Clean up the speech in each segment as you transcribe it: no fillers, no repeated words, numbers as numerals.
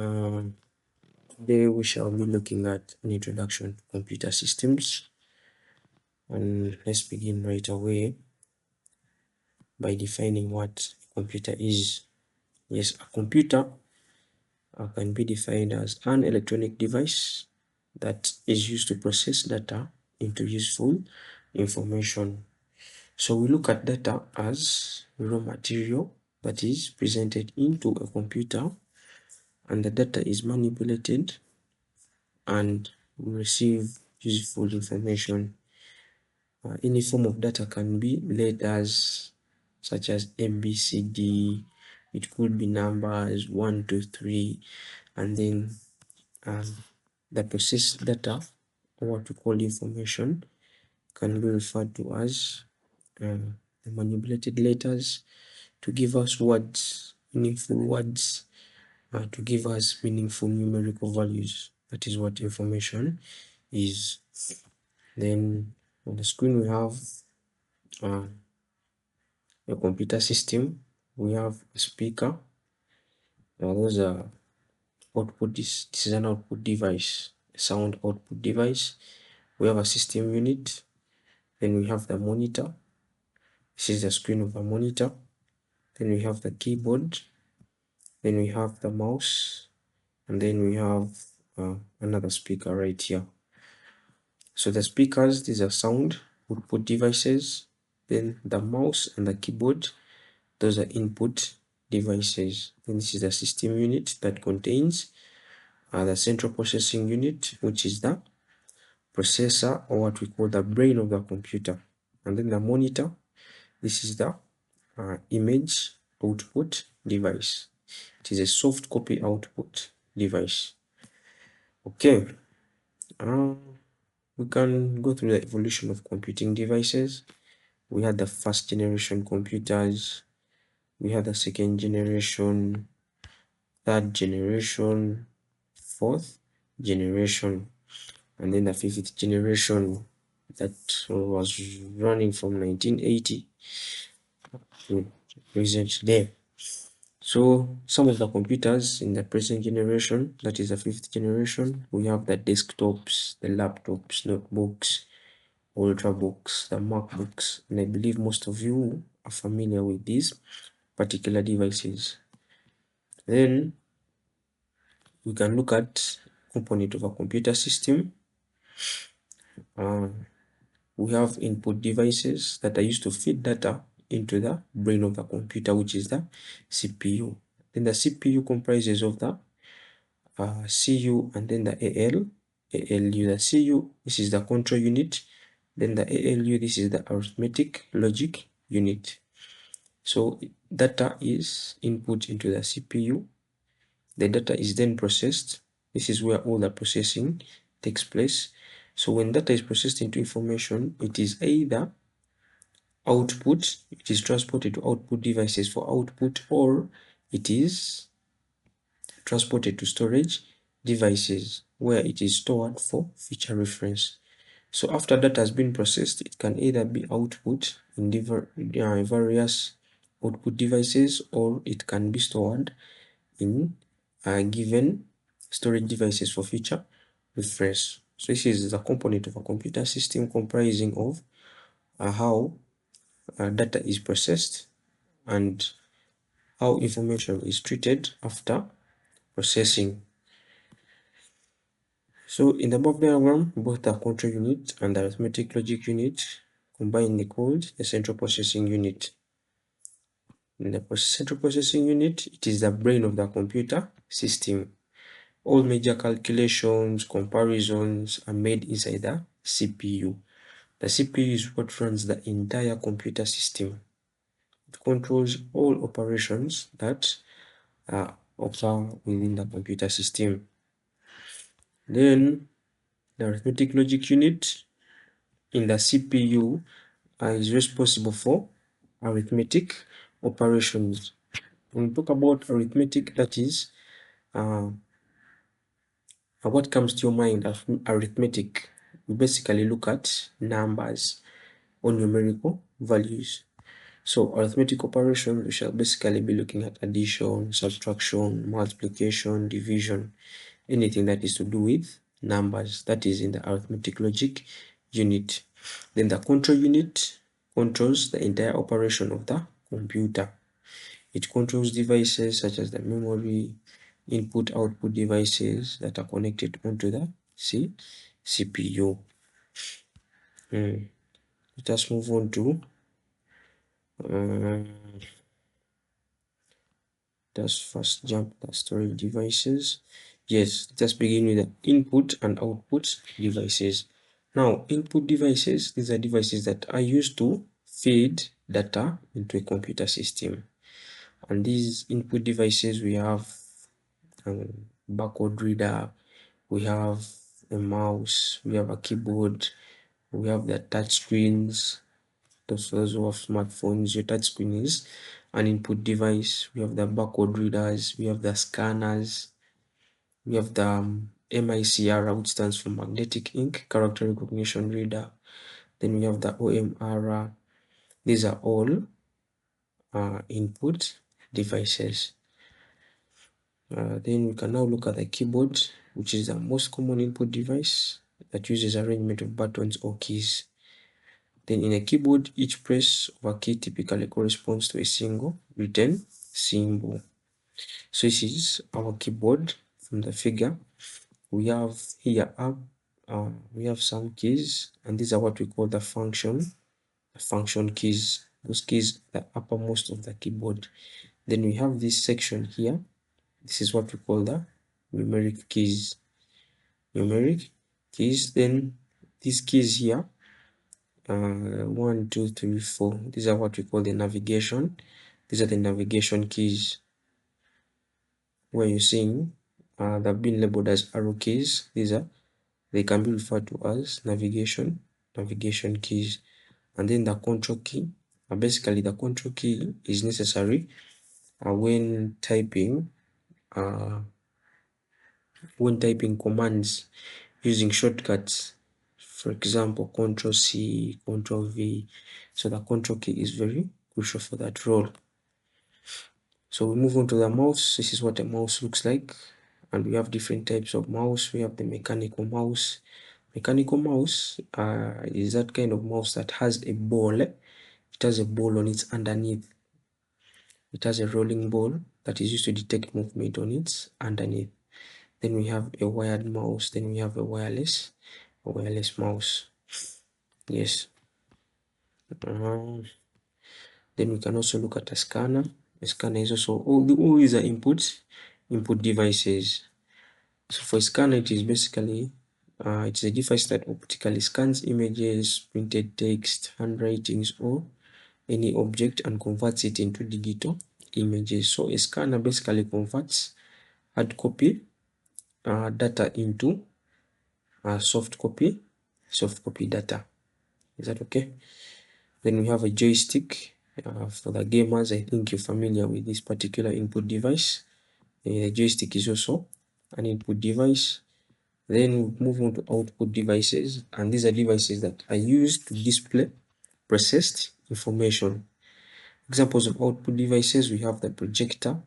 Today we shall be looking at an introduction to computer systems, and let's begin right away by defining what a computer is. Yes, a computer can be defined as an electronic device that is used to process data into useful information. So we look at data as raw material that is presented into a computer, and the data is manipulated and we receive useful information. Any form of data can be letters such as ABCD. It could be numbers 1, 2, 3, and then the processed data, or what we call information, can be referred to as the manipulated letters to give us words, meaningful words, to give us meaningful numerical values. That is what information is. Then on the screen we have a computer system. We have a speaker. Those are output. This is an output device, a sound output device. We have a system unit. Then we have the monitor. This is the screen of the monitor. Then we have the keyboard. Then we have the mouse, and then we have another speaker right here. So the speakers, these are sound output devices. Then the mouse and the keyboard, those are input devices. Then this is the system unit that contains the central processing unit, which is the processor, or what we call the brain of the computer. And then the monitor, this is the image output device. It is a soft copy output device. Okay, we can go through the evolution of computing devices. We had the first generation computers, we had the second generation, third generation, fourth generation, and then the fifth generation that was running from 1980 to present day. So some of the computers in the present generation, that is the fifth generation, we have the desktops, the laptops, notebooks, ultrabooks, the MacBooks, and I believe most of you are familiar with these particular devices. Then we can look at component of a computer system. We have input devices that are used to feed data into the brain of the computer, which is the CPU. Then the CPU comprises of the CU and then the ALU. The CU, this is the control unit. Then the ALU, this is the arithmetic logic unit. So data is input into the CPU. The data is then processed. This is where all the processing takes place. So when data is processed into information, it is either output, it is transported to output devices for output, or it is transported to storage devices where it is stored for future reference. So after data has been processed, it can either be output in various output devices, or it can be stored in given storage devices for future reference. So this is the component of a computer system, comprising of how data is processed and how information is treated after processing. So in the above diagram, both the control unit and the arithmetic logic unit combined called the central processing unit. In the central processing unit, it is the brain of the computer system. All major calculations, comparisons are made inside the CPU. The CPU is what runs the entire computer system. It controls all operations that occur within the computer system. Then the arithmetic logic unit in the CPU is responsible for arithmetic operations. When we talk about arithmetic, that is what comes to your mind of arithmetic. We basically look at numbers or numerical values. So arithmetic operations, we shall basically be looking at addition, subtraction, multiplication, division, anything that is to do with numbers, that is in the arithmetic logic unit. Then the control unit controls the entire operation of the computer. It controls devices such as the memory, input-output devices that are connected onto the CPU. Let us move on to let's first jump the storage devices. Yes, let us begin with the input and output devices. Now, input devices, these are devices that are used to feed data into a computer system. And these input devices, we have a barcode reader, we have a mouse, we have a keyboard, we have the touch screens. Those who have smartphones, your touch screen is an input device. We have the barcode readers, we have the scanners, we have the MICR, which stands for magnetic ink character recognition reader. Then we have the OMR. These are all input devices. Then we can now look at the keyboard, which is the most common input device that uses arrangement of buttons or keys. Then in a keyboard, each press of a key typically corresponds to a single written symbol. So this is our keyboard from the figure. We have here up, we have some keys, and these are what we call the function keys. Those keys are the uppermost of the keyboard. Then we have this section here. This is what we call the numeric keys. Then these keys here, 1, 2, 3, 4. These are what we call the navigation. These are the navigation keys. Where you're seeing they've been labeled as arrow keys. They can be referred to as navigation keys. And then the control key. Basically, the control key is necessary when typing commands using shortcuts. For example, Control C, Control V. So the control key is very crucial for that role. So we move on to the mouse. This is what a mouse looks like. And we have different types of mouse. We have the mechanical mouse. Mechanical mouse is that kind of mouse that has a ball. It has a ball on its underneath. It has a rolling ball that is used to detect movement on its underneath. Then we have a wired mouse. Then we have a wireless mouse. Yes. Then we can also look at a scanner. A scanner is also all these are input devices. So for a scanner, it is basically it's a device that optically scans images, printed text, handwritings, or any object and converts it into digital images. So a scanner basically converts hard copy data into soft copy data. Is that okay? Then we have a joystick. For the gamers, I think you're familiar with this particular input device. The joystick is also an input device. Then we move on to output devices, and these are devices that are used to display processed information. Examples of output devices, we have the projector,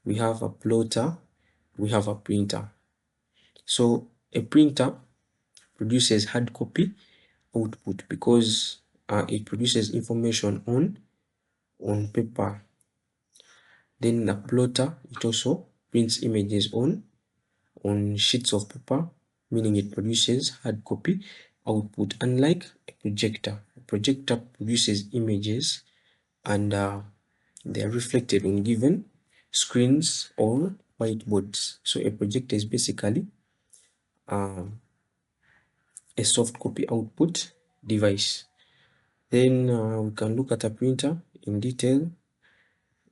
we have a plotter, we have a printer. So a printer produces hard copy output because it produces information on paper. Then the plotter, it also prints images on sheets of paper, meaning it produces hard copy output. Unlike a projector produces images and they are reflected on given screens or whiteboards. So a projector is basically a soft copy output device. Then we can look at a printer in detail.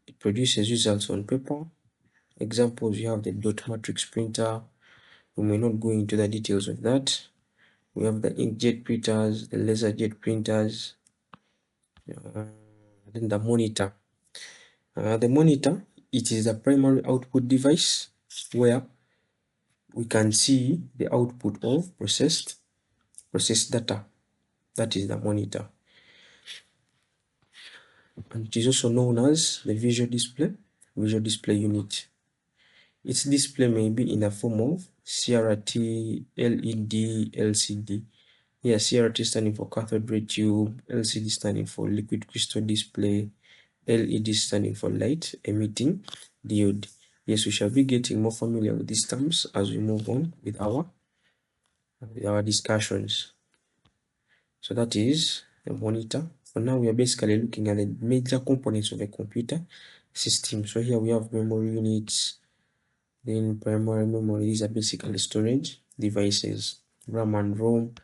It produces results on paper. Examples, you have the dot matrix printer. We may not go into the details of that. We have the inkjet printers, the laser jet printers, then the monitor. The monitor, it is the primary output device where we can see the output of processed data. That is the monitor. and it is also known as the visual display unit. Its display may be in the form of CRT, LED, LCD. Here, CRT standing for cathode ray tube, LCD standing for liquid crystal display, LED standing for light emitting diode. Yes, we shall be getting more familiar with these terms as we move on with our discussions. So that is the monitor. For now, we are basically looking at the major components of a computer system. So here we have memory units, then primary memory. These are basically storage devices, RAM and ROM.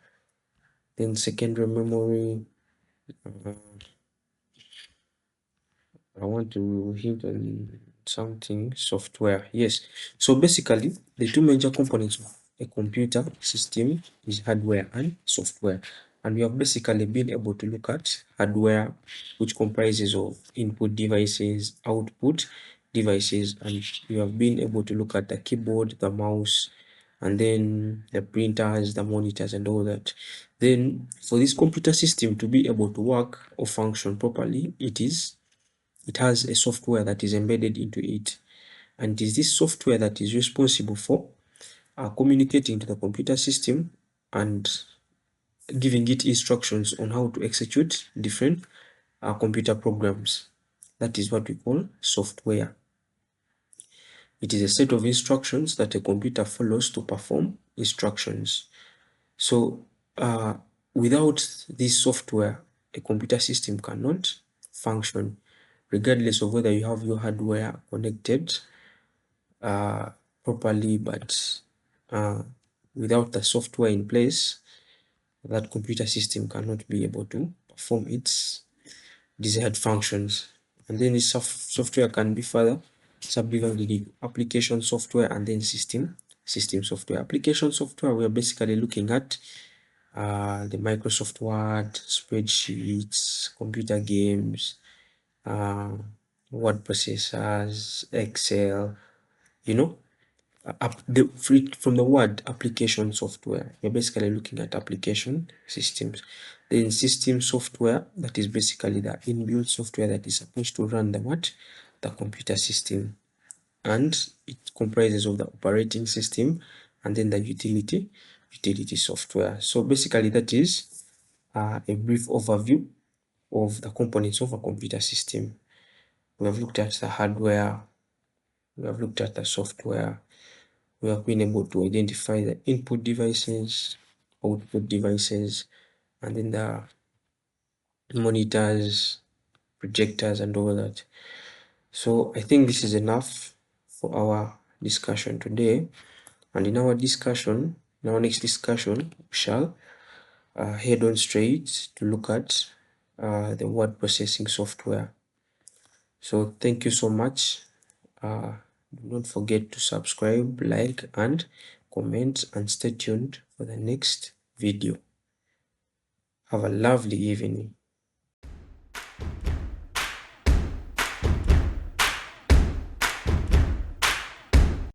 Then secondary memory. I want to hint on something, software. Yes. So basically, the two major components of a computer system is hardware and software. And we have basically been able to look at hardware, which comprises of input devices, output devices, and we have been able to look at the keyboard, the mouse, and then the printers, the monitors, and all that. Then for this computer system to be able to work or function properly, it has a software that is embedded into it, and it is this software that is responsible for communicating to the computer system and giving it instructions on how to execute different computer programs. That is what we call software. It is a set of instructions that a computer follows to perform instructions. So without this software, a computer system cannot function, regardless of whether you have your hardware connected properly, but without the software in place, that computer system cannot be able to perform its desired functions. And then this software can be further subdivided into application software and then system software. Application software, we are basically looking at the Microsoft Word, spreadsheets, computer games, word processors, Excel, you know, from the word application software, you're basically looking at application systems. Then system software, that is basically the inbuilt software that is supposed to run the computer system, and it comprises of the operating system and then the utility software. So basically that is a brief overview of the components of a computer system. We have looked at the hardware, we have looked at the software, we have been able to identify the input devices, output devices, and then the monitors, projectors, and all that. So I think this is enough for our discussion today. And in our next discussion, we shall head on straight to look at the word processing software. So thank you so much. Do not forget to subscribe, like, and comment, and stay tuned for the next video. Have a lovely evening.